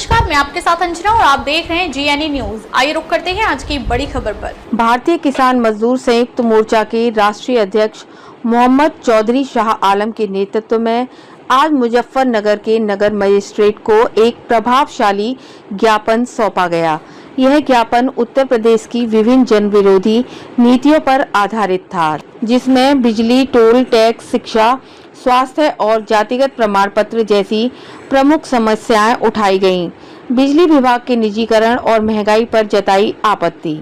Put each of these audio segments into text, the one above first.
नमस्कार, मैं आपके साथ अंजना और आप देख रहे हैं GNE न्यूज। आइए रुक करते हैं आज की बड़ी खबर पर। भारतीय किसान मजदूर संयुक्त मोर्चा के राष्ट्रीय अध्यक्ष मोहम्मद चौधरी शाह आलम के नेतृत्व में आज मुजफ्फरनगर के नगर मजिस्ट्रेट को एक प्रभावशाली ज्ञापन सौंपा गया। यह ज्ञापन उत्तर प्रदेश की विभिन्न जन विरोधी नीतियों पर आधारित था, जिसमें बिजली, टोल टैक्स, शिक्षा, स्वास्थ्य और जातिगत प्रमाण पत्र जैसी प्रमुख समस्याएं उठाई गईं। बिजली विभाग के निजीकरण और महंगाई पर जताई आपत्ति।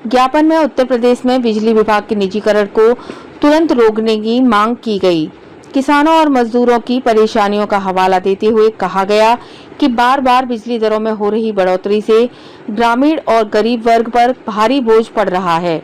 ज्ञापन में उत्तर प्रदेश में बिजली विभाग के निजीकरण को तुरंत रोकने की मांग की गई। किसानों और मजदूरों की परेशानियों का हवाला देते हुए कहा गया कि बार बार बिजली दरों में हो रही बढ़ोतरी से ग्रामीण और गरीब वर्ग पर भारी बोझ पड़ रहा है।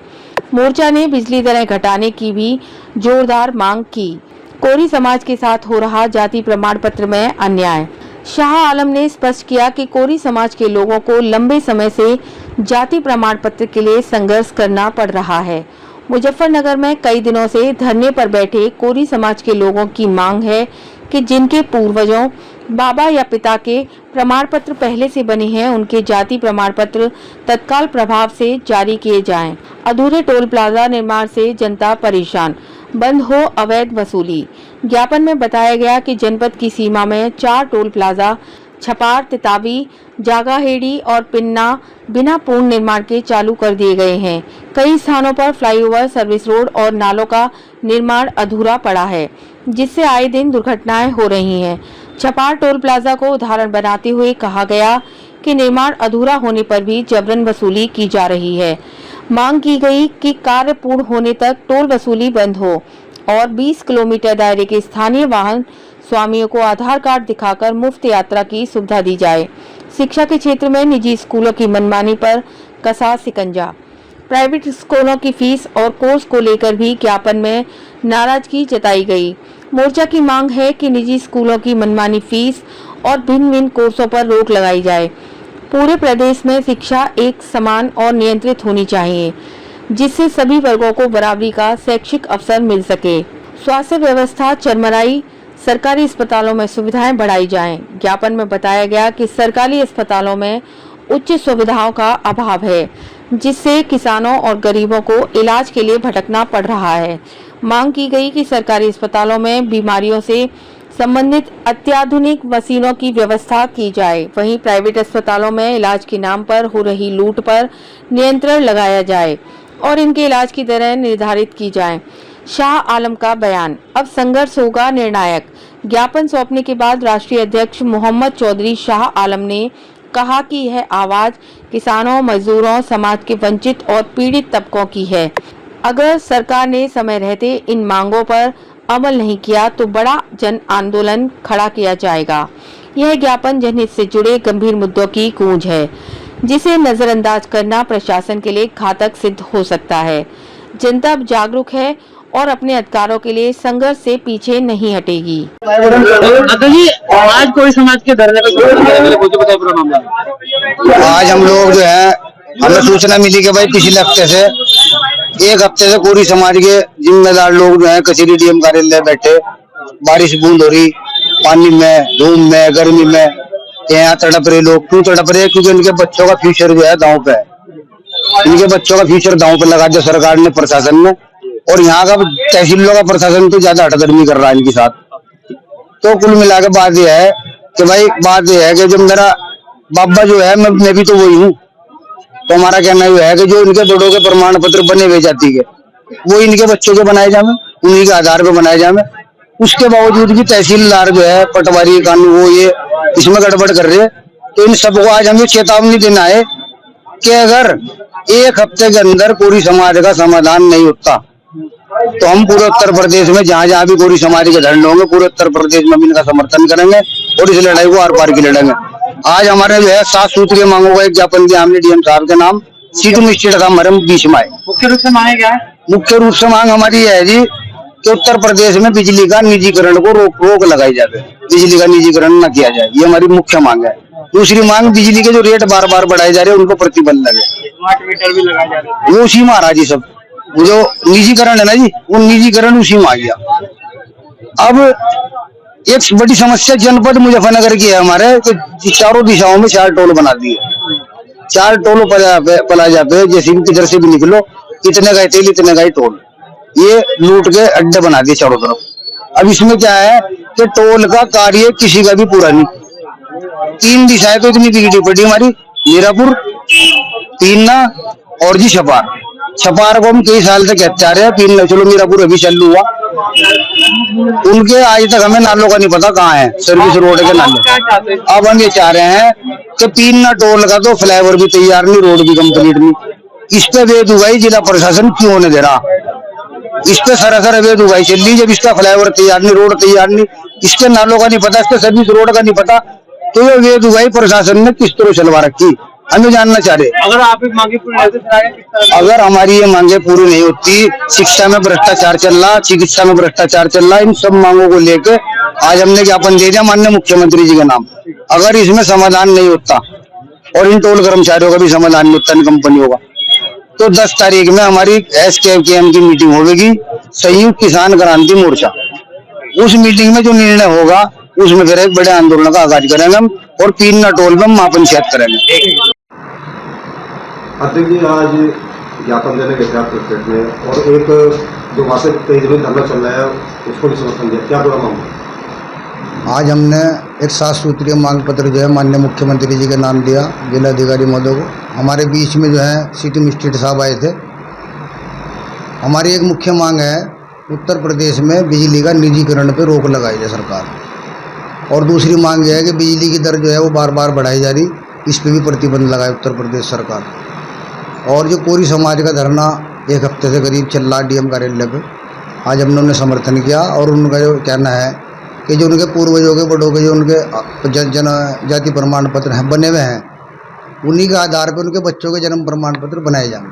मोर्चा ने बिजली दरें घटाने की भी जोरदार मांग की। कोरी समाज के साथ हो रहा जाति प्रमाण पत्र में अन्याय। शाह आलम ने स्पष्ट किया कि कोरी समाज के लोगों को लंबे समय से जाति प्रमाण पत्र के लिए संघर्ष करना पड़ रहा है। मुजफ्फरनगर में कई दिनों से धरने पर बैठे कोरी समाज के लोगों की मांग है कि जिनके पूर्वजों, बाबा या पिता के प्रमाण पत्र पहले से बने हैं, उनके जाति प्रमाण पत्र तत्काल प्रभाव से जारी किए जाएं। अधूरे टोल प्लाजा निर्माण से जनता परेशान, बंद हो अवैध वसूली। ज्ञापन में बताया गया कि जनपद की सीमा में 4 टोल प्लाजा छपार, तितावी, जागाहेड़ी और पिन्ना बिना पूर्ण निर्माण के चालू कर दिए गए हैं। कई स्थानों पर फ्लाईओवर, सर्विस रोड और नालों का निर्माण अधूरा पड़ा है, जिससे आए दिन दुर्घटनाएं हो रही हैं। छपार टोल प्लाजा को उदाहरण बनाते हुए कहा गया कि निर्माण अधूरा होने पर भी जबरन वसूली की जा रही है। मांग की गई कि कार्य पूर्ण होने तक टोल वसूली बंद हो और 20 किलोमीटर दायरे के स्थानीय वाहन स्वामियों को आधार कार्ड दिखाकर मुफ्त यात्रा की सुविधा दी जाए। शिक्षा के क्षेत्र में निजी स्कूलों की मनमानी पर कसा शिकंजा। प्राइवेट स्कूलों की फीस और कोर्स को लेकर भी ज्ञापन में नाराजगी जताई गई। मोर्चा की मांग है कि निजी स्कूलों की मनमानी फीस और भिन्न भिन्न कोर्सों पर रोक लगाई जाए। पूरे प्रदेश में शिक्षा एक समान और नियंत्रित होनी चाहिए, जिससे सभी वर्गों को बराबरी का शैक्षिक अवसर मिल सके। स्वास्थ्य व्यवस्था चरमराई, सरकारी अस्पतालों में सुविधाएं बढ़ाई जाएं। ज्ञापन में बताया गया कि सरकारी अस्पतालों में उच्च सुविधाओं का अभाव है, जिससे किसानों और गरीबों को इलाज के लिए भटकना पड़ रहा है। मांग की गई कि सरकारी अस्पतालों में बीमारियों से संबंधित अत्याधुनिक मशीनों की व्यवस्था की जाए। वहीं प्राइवेट अस्पतालों में इलाज के नाम पर हो रही लूट पर नियंत्रण लगाया जाए और इनके इलाज की दरें निर्धारित की जाएं। शाह आलम का बयान, अब संघर्ष होगा निर्णायक। ज्ञापन सौंपने के बाद राष्ट्रीय अध्यक्ष मोहम्मद चौधरी शाह आलम ने कहा कि यह आवाज किसानों, मजदूरों, समाज के वंचित और पीड़ित तबकों की है। अगर सरकार ने समय रहते इन मांगों पर अमल नहीं किया तो बड़ा जन आंदोलन खड़ा किया जाएगा। यह ज्ञापन जनहित से जुड़े गंभीर मुद्दों की गूंज है, जिसे नजरअंदाज करना प्रशासन के लिए घातक सिद्ध हो सकता है। जनता अब जागरूक है और अपने अधिकारों के लिए संघर्ष से पीछे नहीं हटेगी। आज कोई समाज के धरने आज हम लोग जो है, हमें सूचना मिली कि भाई पिछले हफ्ते से एक हफ्ते से कोरी समाज के जिम्मेदार लोग जो है कचहरी डीएम कार्यालय बैठे, बारिश बूंद हो रही, पानी में, धूम में, गर्मी में यहाँ तड़प रहे लोग। क्यों तड़प रहे? क्योंकि उनके बच्चों का फ्यूचर जो है दांव पे है। इनके बच्चों का फ्यूचर दांव पे लगा दिया सरकार ने, प्रशासन ने। और यहाँ का तहसीलों का प्रशासन तो ज्यादा हटदर्मी कर रहा है इनके साथ। तो कुल मिला के बात यह है कि भाई, बात यह है कि जब मेरा बाबा जो है, मैं भी तो वही हूँ, तो हमारा कहना यह है कि जो इनके बड़ों के प्रमाण पत्र बने हुए जाति के, वो इनके बच्चों के बनाए जाए, उन्हीं के आधार पे बनाए जाए। उसके बावजूद भी तहसीलदार जो है, पटवारी, कानून, वो ये इसमें गड़बड़ कर रहे हैं। तो इन सबको आज हमें चेतावनी देना है कि अगर एक हफ्ते के अंदर कोरी समाज का समाधान नहीं होता तो हम पूरे उत्तर प्रदेश में जहाँ जहाँ भी कोरी समाज के धरने होंगे, पूरे उत्तर प्रदेश में हम इनका समर्थन करेंगे और इस लड़ाई को आर पार की लड़ेंगे। आज हमारे जो है 7 सूत्रीय मांगों का एक ज्ञापन दिया हमने डीएम साहब के नाम। सीटू मिस्टेट का मरम 20 माह। मुख्य रूप से मांगे क्या है? मुख्य रूप से मांग हमारी है जी कि उत्तर प्रदेश में बिजली का निजीकरण को रोक लगाई जाए, बिजली का निजीकरण न किया जाए, ये हमारी मुख्य मांग है। दूसरी मांग, बिजली के जो रेट बार बार बढ़ाए जा रहे हैं उनको प्रतिबंध लगे। स्मार्ट मीटर भी लगाए जा रहे हैं, वो उसी में आ रहा जी। सब जो निजीकरण है ना जी, वो निजीकरण उसी में आ गया। अब एक बड़ी समस्या जनपद मुजफ्फरनगर की है हमारे कि चारों दिशाओं में 4 टोल बना दिए। 4 टोल प्लाजा पे जैसे भी किधर से भी निकलो, इतने का तेल, इतने का ही टोल, ये लूट के अड्डे बना दिए चारों तरफ। अब इसमें क्या है कि टोल का कार्य किसी का भी पूरा नहीं। 3 दिशाएं तो इतनी बिगड़ी पड़ी हमारी, मीरापुर, पीना और जी छपार। छपार को हम कई साल से कहते आ रहे हैं, पीना चलो मीरापुर अभी चालू हुआ, उनके आज तक हमें नालों का नहीं पता कहाँ है सर्विस रोड के नाले। अब हम ये चाह रहे हैं कि पीना टोल का तो फ्लाईओवर भी तैयार नहीं, रोड भी कंप्लीट नहीं, इस पे अवैध उगाई जिला प्रशासन क्यों होने दे रहा? इस पे सरासर अवैध उगाई चल रही, जब इसका फ्लाईओवर तैयार नहीं, रोड तैयार नहीं, इसके नालों का नहीं पता, इसके सर्विस रोड का नहीं पता, तो ये अवैध उगाई प्रशासन ने किस तरह चलवा रखी, हमें जानना चाह रहे। अगर आप मांगे पूरी नहीं होती, अगर हमारी ये मांगे पूरी नहीं होती, शिक्षा में भ्रष्टाचार चल रहा, चिकित्सा में भ्रष्टाचार चल रहा, इन सब मांगों को लेकर आज हमने ज्ञापन दे दिया माननीय मुख्यमंत्री जी के नाम। अगर इसमें समाधान नहीं होता और इन टोल कर्मचारियों का भी समाधान नहीं होता, इन कंपनियों का, तो 10 तारीख में हमारी SKFM की मीटिंग होगी, संयुक्त किसान क्रांति मोर्चा। उस मीटिंग में जो निर्णय होगा उसमें फिर एक बड़े आंदोलन का आगाज करेंगे हम, और पीना टोल पर महापंचायत करेंगे। अध्यक्ष जी, आज ज्ञापन देने के साथ प्रेस में, और एक जो वहाँ से कई दिनों धरना चल रहा है उसको भी समर्थन दिया, क्या पूरा मामला? आज हमने एक 7 सूत्रीय मांग पत्र जो है माननीय मुख्यमंत्री जी के नाम दिया, जिलाधिकारी महोदय को। हमारे बीच में जो है सिटी मजिस्ट्रेट साहब आए थे। हमारी एक मुख्य मांग है, उत्तर प्रदेश में बिजली का निजीकरण पे रोक लगाई जाए सरकार, और दूसरी मांग यह है कि बिजली की दर जो है वो बार बार बढ़ाई जा रही, इस पर भी प्रतिबंध लगाए उत्तर प्रदेश सरकार। और जो कोरी समाज का धरना 1 हफ्ते से करीब चल रहा DM कार्यालय पे, आज हमने उन्हें समर्थन किया, और उनका जो कहना है कि जो उनके पूर्वजों के बड़ों के जो उनके जनजाति प्रमाण पत्र हैं बने हुए हैं, उन्हीं के आधार पर उनके बच्चों के जन्म प्रमाण पत्र बनाए जाएं,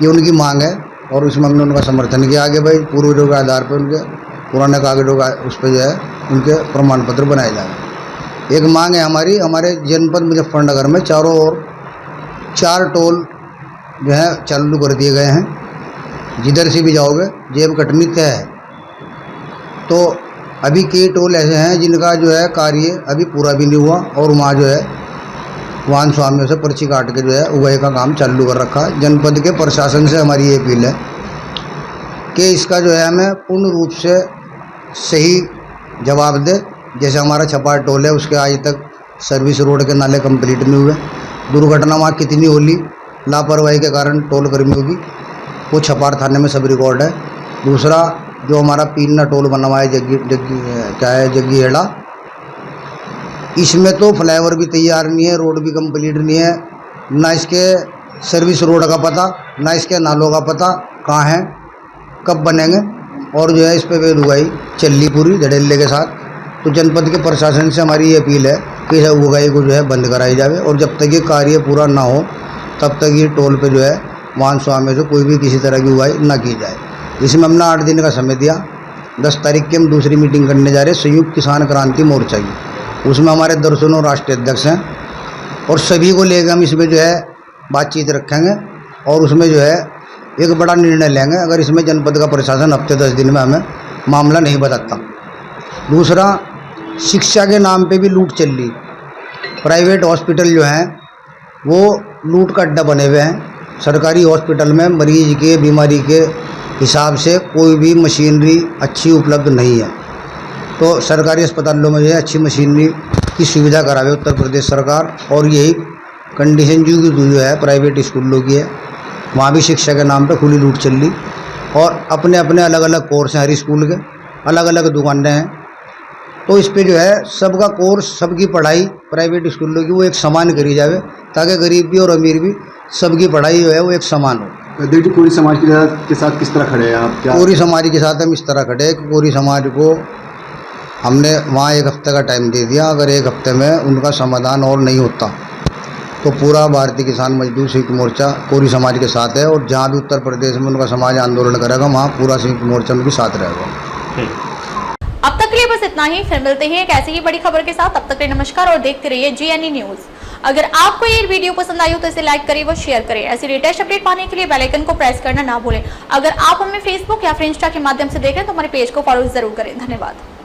ये उनकी मांग है। और उसमें हमने उनका समर्थन किया आगे भाई पूर्वजों के आधार पर उनके पुराने कागजों का उस पर जो है उनके प्रमाण पत्र बनाए जाएं। एक मांग है हमारी, हमारे जनपद मुजफ्फरनगर में चारों ओर 4 टोल जो है चालू कर दिए गए हैं, जिधर से भी जाओगे जेब कटनी तय है। तो अभी कई टोल ऐसे हैं जिनका जो है कार्य अभी पूरा भी नहीं हुआ, और वहाँ जो है वाहन स्वामियों से पर्ची काट के जो है उगाई का काम चालू कर रखा है। जनपद के प्रशासन से हमारी ये अपील है कि इसका जो है हमें पूर्ण रूप से सही जवाब दे। जैसे हमारा छपार टोल है, उसके आज तक सर्विस रोड के नाले कंप्लीट नहीं हुए, दुर्घटना वहाँ कितनी होली लापरवाही के कारण टोल कर्मियों की, वो छपार थाने में सब रिकॉर्ड है। दूसरा जो हमारा पीना टोल बना हुआ है जग्गी हेड़ा, इसमें तो फ्लाईओवर भी तैयार नहीं है, रोड भी कंप्लीट नहीं है, ना इसके सर्विस रोड का पता, ना इसके नालों का पता कहाँ है, कब बनेंगे, और जो है इस पर बेदुगाई चल रही पूरी धड़ेले के साथ। तो जनपद के प्रशासन से हमारी ये अपील है कि इस उगाई को जो है बंद कराई जाए, और जब तक ये कार्य पूरा ना हो तब तक ये टोल पे जो है वाहन स्वामी से कोई भी किसी तरह की उगाई ना की जाए। इसमें हमने 8 दिन का समय दिया। 10 तारीख की हम दूसरी मीटिंग करने जा रहे हैं संयुक्त किसान क्रांति मोर्चा की, उसमें हमारे दर्जनों राष्ट्रीय अध्यक्ष हैं, और सभी को लेकर हम इसमें जो है बातचीत रखेंगे, और उसमें जो है एक बड़ा निर्णय लेंगे अगर इसमें जनपद का प्रशासन हफ्ते 10 दिन में हमें मामला नहीं बताता। दूसरा, शिक्षा के नाम पे भी लूट चल रही, प्राइवेट हॉस्पिटल जो हैं वो लूट का अड्डा बने हुए हैं। सरकारी हॉस्पिटल में मरीज के बीमारी के हिसाब से कोई भी मशीनरी अच्छी उपलब्ध नहीं है, तो सरकारी अस्पतालों में जो है अच्छी मशीनरी की सुविधा करावे उत्तर प्रदेश सरकार। और यही कंडीशन जो है प्राइवेट स्कूलों की है, वहाँ भी शिक्षा के नाम पे खुली लूट चल रही, और अपने अपने अलग अलग कोर्स हैं, हर स्कूल के अलग अलग दुकानें हैं। तो इस पे जो है सबका कोर्स, सबकी पढ़ाई प्राइवेट स्कूलों की वो एक समान करी जावे, ताकि गरीब भी और अमीर भी सबकी पढ़ाई जो है वो एक समान हो। देखिए, कोरी समाज के साथ किस तरह खड़े हैं आप? क्या कोरी समाज के साथ हम इस तरह खड़े हैं कि कोरी समाज को हमने वहाँ 1 हफ्ते का टाइम दे दिया। अगर 1 हफ्ते में उनका समाधान और नहीं होता तो पूरा भारतीय किसान मजदूर संयुक्त मोर्चा कोरी समाज के साथ है, और जहाँ भी उत्तर प्रदेश में उनका समाज आंदोलन करेगा वहाँ पूरा संयुक्त मोर्चा उनके साथ रहेगा। अब तक के लिए बस इतना ही, फिर मिलते हैं एक ऐसी ही बड़ी खबर के साथ। अब तक के लिए नमस्कार और देखते रहिए GNE न्यूज। अगर आपको ये वीडियो पसंद आई हो तो इसे लाइक करिए व शेयर करें। ऐसी लेटेस्ट अपडेट पाने के लिए बेल आइकन को प्रेस करना ना भूलें। अगर आप हमें फेसबुक या फिर इंस्टा के माध्यम से देख रहे हैं तो हमारे पेज को फॉलो जरूर करें। धन्यवाद।